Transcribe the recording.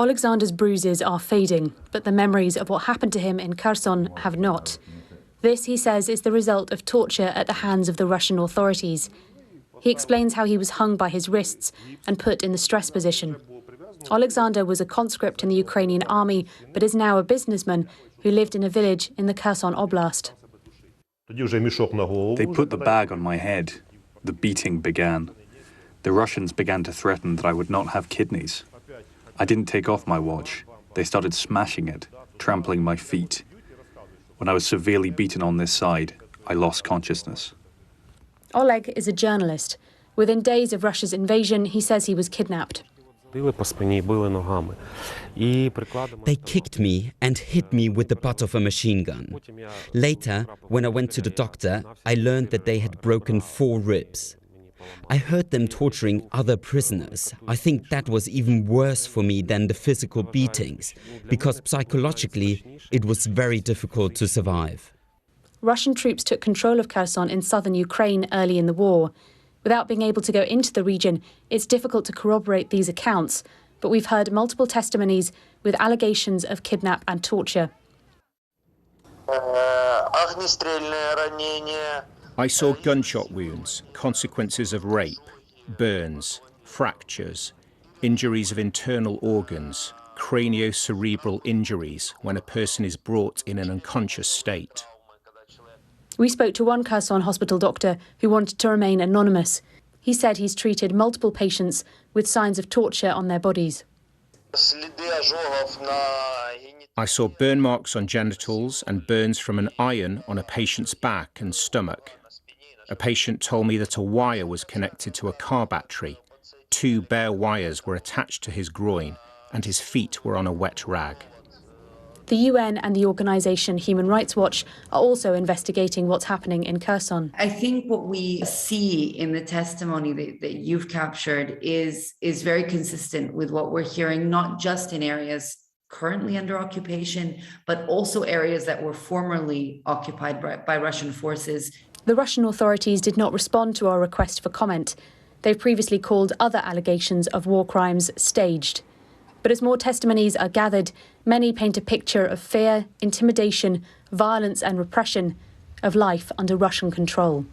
Alexander's bruises are fading, but the memories of what happened to him in Kherson have not. This, he says, is the result of torture at the hands of the Russian authorities. He explains how he was hung by his wrists and put in the stress position. Alexander was a conscript in the Ukrainian army, but is now a businessman who lived in a village in the Kherson Oblast. They put the bag on my head. The beating began. The Russians began to threaten that I would not have kidneys. I didn't take off my watch. They started smashing it, trampling my feet. When I was severely beaten on this side, I lost consciousness. Oleg is a journalist. Within days of Russia's invasion, he says he was kidnapped. They kicked me and hit me with the butt of a machine gun. Later, when I went to the doctor, I learned that they had broken 4 ribs. I heard them torturing other prisoners. I think that was even worse for me than the physical beatings, because psychologically it was very difficult to survive. Russian troops took control of Kherson in southern Ukraine early in the war. Without being able to go into the region, it's difficult to corroborate these accounts, but we've heard multiple testimonies with allegations of kidnap and torture. I saw gunshot wounds, consequences of rape, burns, fractures, injuries of internal organs, craniocerebral injuries when a person is brought in an unconscious state. We spoke to one Kherson hospital doctor who wanted to remain anonymous. He said he's treated multiple patients with signs of torture on their bodies. I saw burn marks on genitals and burns from an iron on a patient's back and stomach. A patient told me that a wire was connected to a car battery. 2 bare wires were attached to his groin and his feet were on a wet rag. The UN and the organisation Human Rights Watch are also investigating what's happening in Kherson. I think what we see in the testimony that you've captured is very consistent with what we're hearing, not just in areas currently under occupation, but also areas that were formerly occupied by Russian forces. The Russian authorities did not respond to our request for comment. They've previously called other allegations of war crimes staged. But as more testimonies are gathered, many paint a picture of fear, intimidation, violence and repression, of life under Russian control.